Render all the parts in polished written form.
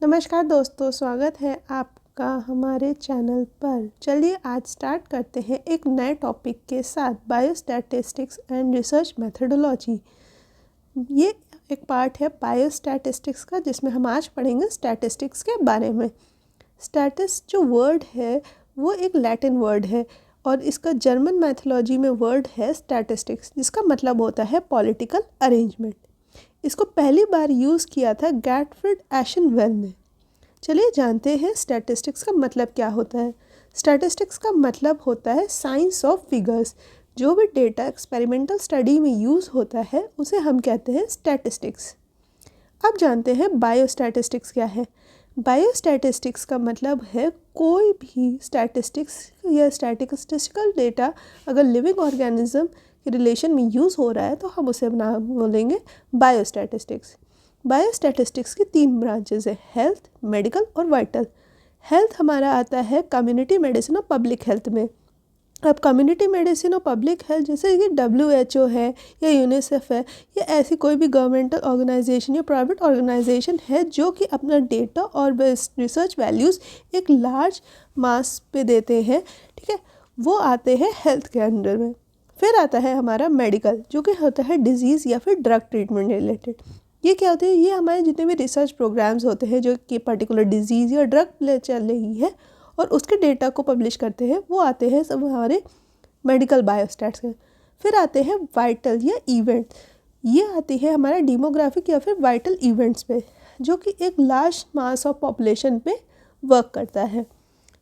नमस्कार दोस्तों, स्वागत है आपका हमारे चैनल पर। चलिए आज स्टार्ट करते हैं एक नए टॉपिक के साथ, बायोस्टैटिस्टिक्स एंड रिसर्च मेथडोलॉजी। ये एक पार्ट है बायोस्टैटिस्टिक्स का, जिसमें हम आज पढ़ेंगे स्टैटिस्टिक्स के बारे में। स्टैटिस जो वर्ड है वो एक लैटिन वर्ड है और इसका जर्मन मैथोलॉजी में वर्ड है स्टैटिस्टिक्स, जिसका मतलब होता है पॉलिटिकल अरेंजमेंट। इसको पहली बार यूज़ किया था गैटफ्रिड एशनवेल ने। चलिए जानते हैं स्टैटिस्टिक्स का मतलब क्या होता है। स्टैटिस्टिक्स का मतलब होता है साइंस ऑफ फिगर्स। जो भी डेटा एक्सपेरिमेंटल स्टडी में यूज़ होता है उसे हम कहते हैं स्टैटिस्टिक्स। अब जानते हैं बायोस्टैटिस्टिक्स क्या है। बायोस्टैटिस्टिक्स का मतलब है कोई भी स्टैटिस्टिक्स या स्टैटिस्टिकल डेटा अगर लिविंग ऑर्गेनिज्म के रिलेशन में यूज़ हो रहा है तो हम उसे नाम बोलेंगे बायोस्टैटिस्टिक्स। बायोस्टैटिस्टिक्स की 3 ब्रांचेस है, हेल्थ, मेडिकल और वाइटल। हेल्थ हमारा आता है कम्युनिटी मेडिसिन और पब्लिक हेल्थ में। अब कम्युनिटी मेडिसिन और पब्लिक हेल्थ जैसे कि WHO है या यूनिसेफ है या ऐसी कोई भी गवर्नमेंटल ऑर्गेनाइजेशन या प्राइवेट ऑर्गेनाइजेशन है जो कि अपना डेटा और रिसर्च वैल्यूज़ एक लार्ज मास पे देते हैं, ठीक है, वो आते हैं हेल्थ के अंडर में। फिर आता है हमारा मेडिकल, जो कि होता है डिजीज़ या फिर ड्रग ट्रीटमेंट रिलेटेड। ये क्या होते हैं, ये हमारे जितने भी रिसर्च प्रोग्राम्स होते हैं जो कि पर्टिकुलर डिजीज़ या ड्रग चल रही है और उसके डेटा को पब्लिश करते हैं, वो आते हैं सब हमारे मेडिकल बायोस्टैट्स के। फिर आते हैं वाइटल या इवेंट। ये आती है हमारा डेमोग्राफिक या फिर वाइटल इवेंट्स पे, जो कि एक लार्ज मास ऑफ पॉपुलेशन पे वर्क करता है।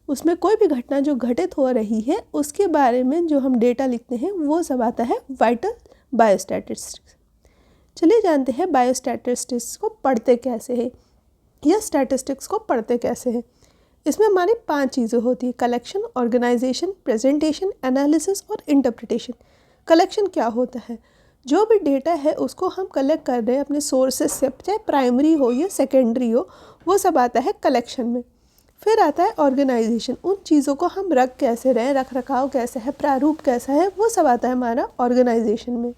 उसमें कोई भी घटना जो घटित हो रही है उसके बारे में जो हम डेटा लिखते हैं वो सब आता है वाइटल बायोस्टैटिस्टिक्स। चलिए जानते हैं बायोस्टैटिस्टिक्स को पढ़ते कैसे हैं या स्टैटिस्टिक्स को पढ़ते कैसे हैं। इसमें हमारी 5 चीज़ें होती है, कलेक्शन, ऑर्गेनाइजेशन, प्रेजेंटेशन, एनालिसिस और इंटरप्रिटेशन। कलेक्शन क्या होता है, जो भी डेटा है उसको हम कलेक्ट कर रहे हैं अपने सोर्सेस से, चाहे प्राइमरी हो या सेकेंडरी हो, वो सब आता है कलेक्शन में। फिर आता है ऑर्गेनाइजेशन, उन चीज़ों को हम रख कैसे रहे, रख रखाव कैसे है, प्रारूप कैसा है, वो सब आता है हमारा ऑर्गेनाइजेशन में।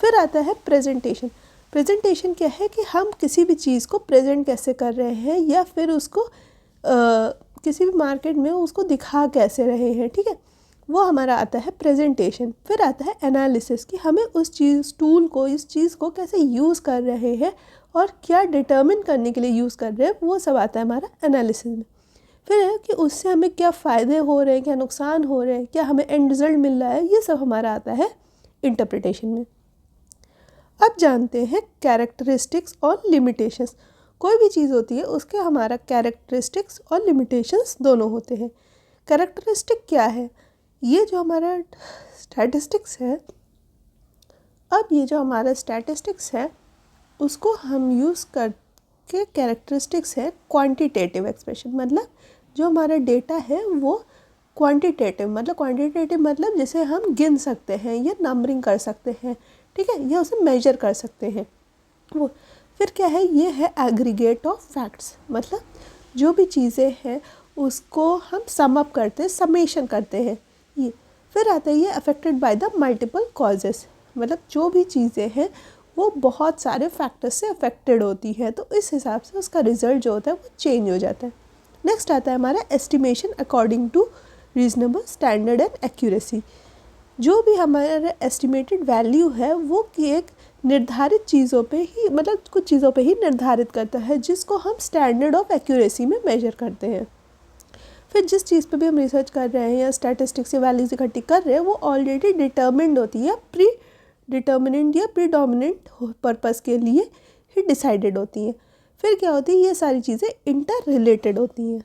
फिर आता है प्रेजेंटेशन। प्रेजेंटेशन क्या है कि हम किसी भी चीज़ को प्रेजेंट कैसे कर रहे हैं या फिर उसको किसी भी मार्केट में उसको दिखा कैसे रहे हैं, ठीक है, वो हमारा आता है प्रेजेंटेशन। फिर आता है एनालिसिस कि हमें उस चीज़ टूल को, इस चीज़ को कैसे यूज़ कर रहे हैं और क्या डिटर्मिन करने के लिए यूज़ कर रहे हैं, वो सब आता है हमारा एनालिसिस में। फिर है कि उससे हमें क्या फ़ायदे हो रहे हैं, क्या नुकसान हो रहे हैं, क्या हमें एंड रिजल्ट मिल रहा है, ये सब हमारा आता है इंटरप्रिटेशन में। अब जानते हैं कैरेक्टरिस्टिक्स और लिमिटेशंस। कोई भी चीज़ होती है उसके हमारा कैरेक्टरिस्टिक्स और लिमिटेशंस दोनों होते हैं। कैरेक्टरिस्टिक क्या है, ये जो हमारा स्टैटिस्टिक्स है, अब ये जो हमारा स्टैटिस्टिक्स है उसको हम यूज़ करके कैरेक्टरिस्टिक्स है क्वांटिटेटिव एक्सप्रेशन, मतलब जो हमारा डेटा है वो क्वांटिटेटिव मतलब जिसे हम गिन सकते हैं या नंबरिंग कर सकते हैं, ठीक है, या उसे मेजर कर सकते हैं वो। फिर क्या है, ये है एग्रीगेट ऑफ फैक्ट्स, मतलब जो भी चीज़ें हैं उसको हम सम अप करते हैं, समेशन करते हैं ये। फिर आता है ये affected by the multiple causes, मतलब जो भी चीज़ें हैं वो बहुत सारे फैक्टर्स से अफेक्टेड होती है, तो इस हिसाब से उसका रिजल्ट जो होता है वो चेंज हो जाता है। नेक्स्ट आता है हमारा estimation according to reasonable standard and accuracy. जो भी हमारा एस्टिमेटेड वैल्यू है वो कि एक निर्धारित चीज़ों पे ही, मतलब कुछ चीज़ों पे ही निर्धारित करता है, जिसको हम स्टैंडर्ड ऑफ एक्यूरेसी में मेजर करते हैं। फिर जिस चीज़ पे भी हम रिसर्च कर रहे हैं या स्टैटिस्टिक्स से वैल्यूज इकट्ठी कर रहे हैं वो ऑलरेडी डिटर्मिन्ड होती है, प्री डिटर्मिनेंट या प्रीडोमिनेंट पर्पस के लिए ही डिसाइडेड होती हैं। फिर क्या होती है, ये सारी चीज़ें इंटर रिलेटेड होती हैं।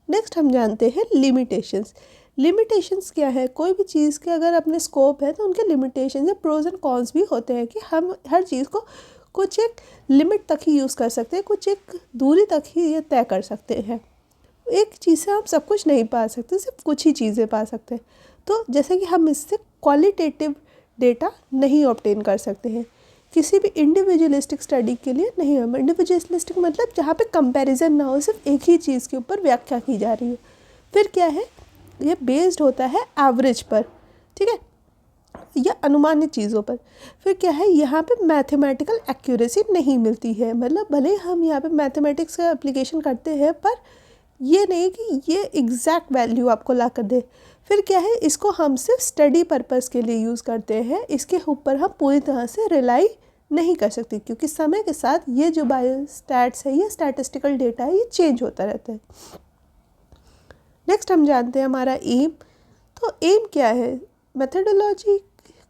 नेक्स्ट हम जानते हैं लिमिटेशंस। लिमिटेशंस क्या है, कोई भी चीज़ के अगर अपने स्कोप है तो उनके लिमिटेशन या प्रोज एंड कॉन्स भी होते हैं कि हम हर चीज़ को कुछ एक लिमिट तक ही यूज़ कर सकते हैं, कुछ एक दूरी तक ही ये तय कर सकते हैं। एक चीज़ से हम सब कुछ नहीं पा सकते, सिर्फ कुछ ही चीज़ें पा सकते हैं। तो जैसे कि हम इससे क्वालिटेटिव डेटा नहीं ऑब्टेन कर सकते हैं किसी भी इंडिविजुअलिस्टिक स्टडी के लिए नहीं है। इंडिविजुअलिस्टिक मतलब जहाँ पे कंपैरिजन ना हो, सिर्फ एक ही चीज़ के ऊपर व्याख्या की जा रही है। फिर क्या है, ये बेस्ड होता है एवरेज पर, ठीक है। या अनुमानित चीज़ों पर। फिर क्या है, यहाँ पे मैथमेटिकल एक्यूरेसी नहीं मिलती है, मतलब भले हम यहाँ पे मैथमेटिक्स का एप्लीकेशन करते हैं पर ये नहीं कि ये एग्जैक्ट वैल्यू आपको ला कर दे। फिर क्या है, इसको हम सिर्फ स्टडी पर्पस के लिए यूज़ करते हैं, इसके ऊपर हम पूरी तरह से रिलाई नहीं कर सकते क्योंकि समय के साथ ये जो बायोस्टैट्स है, ये स्टैटिस्टिकल डेटा है, ये चेंज होता रहता है। नेक्स्ट हम जानते हैं हमारा एम। तो एम क्या है, मेथडोलॉजी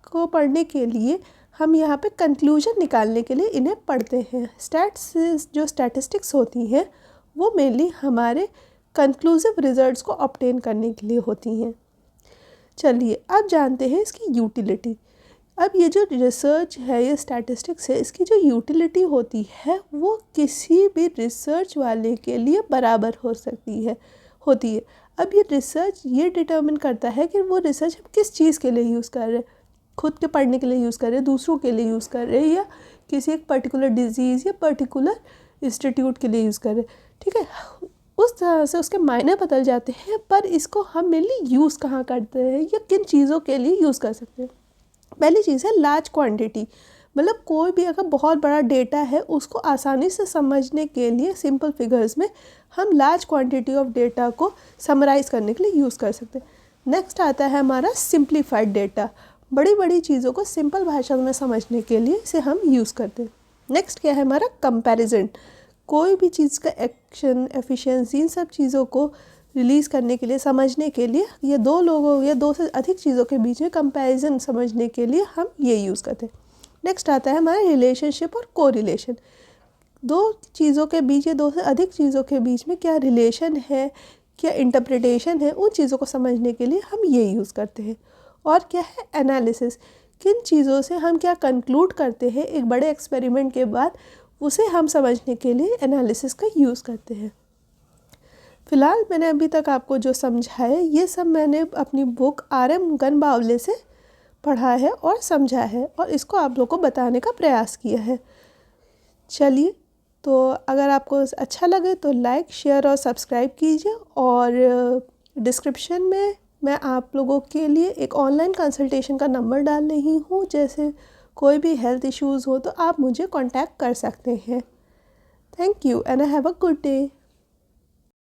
को पढ़ने के लिए हम यहाँ पे कंक्लूजन निकालने के लिए इन्हें पढ़ते हैं। स्टैट्स जो स्टैटिस्टिक्स होती हैं वो मेनली हमारे कंक्लूसिव रिजल्ट्स को ऑब्टेन करने के लिए होती हैं। चलिए अब जानते हैं इसकी यूटिलिटी। अब ये जो रिसर्च है, ये स्टैटिस्टिक्स है, इसकी जो यूटिलिटी होती है वो किसी भी रिसर्च वाले के लिए बराबर होती है। अब ये रिसर्च ये डिटर्मिन करता है कि वो रिसर्च हम किस चीज़ के लिए यूज़ कर रहे हैं, खुद के पढ़ने के लिए यूज़ कर रहे हैं, दूसरों के लिए यूज़ कर रहे हैं, या किसी एक पर्टिकुलर डिजीज़ या पर्टिकुलर इंस्टीट्यूट के लिए यूज़ कर रहे हैं। ठीक है, उस तरह से उसके मायने बदल जाते हैं, पर इसको हम मेनली यूज़ कहाँ करते हैं या किन चीज़ों के लिए यूज़ कर सकते हैं। पहली चीज़ है लार्ज क्वांटिटी, मतलब कोई भी अगर बहुत बड़ा डेटा है उसको आसानी से समझने के लिए सिंपल फिगर्स में हम लार्ज क्वांटिटी ऑफ डेटा को समराइज़ करने के लिए यूज़ कर सकते हैं। नेक्स्ट आता है हमारा सिंप्लीफाइड डेटा, बड़ी बड़ी चीज़ों को सिंपल भाषा में समझने के लिए इसे हम यूज़ करते हैं। नेक्स्ट क्या है हमारा कंपैरिजन, कोई भी चीज़ का एक्शन, एफिशिएंसी, इन सब चीज़ों को रिलीज़ करने के लिए, समझने के लिए, या दो लोगों या दो से अधिक चीज़ों के बीच में कंपैरिजन समझने के लिए हम ये यूज़ करते हैं। नेक्स्ट आता है हमारा रिलेशनशिप और कोरिलेशन, दो चीज़ों के बीच या दो से अधिक चीज़ों के बीच में क्या रिलेशन है, क्या इंटरप्रिटेशन है, उन चीज़ों को समझने के लिए हम ये यूज़ करते हैं। और क्या है एनालिसिस, किन चीज़ों से हम क्या कंक्लूड करते हैं एक बड़े एक्सपेरिमेंट के बाद, उसे हम समझने के लिए एनालिसिस का यूज़ करते हैं। फ़िलहाल मैंने अभी तक आपको जो समझाया ये सब मैंने अपनी बुक RM गनबावले से पढ़ा है और समझा है, और इसको आप लोगों को बताने का प्रयास किया है। चलिए, तो अगर आपको अच्छा लगे तो लाइक, शेयर और सब्सक्राइब कीजिए, और डिस्क्रिप्शन में मैं आप लोगों के लिए एक ऑनलाइन कंसल्टेशन का नंबर डाल रही हूँ, जैसे कोई भी हेल्थ इश्यूज़ हो तो आप मुझे कांटेक्ट कर सकते हैं। Thank you and have a good day.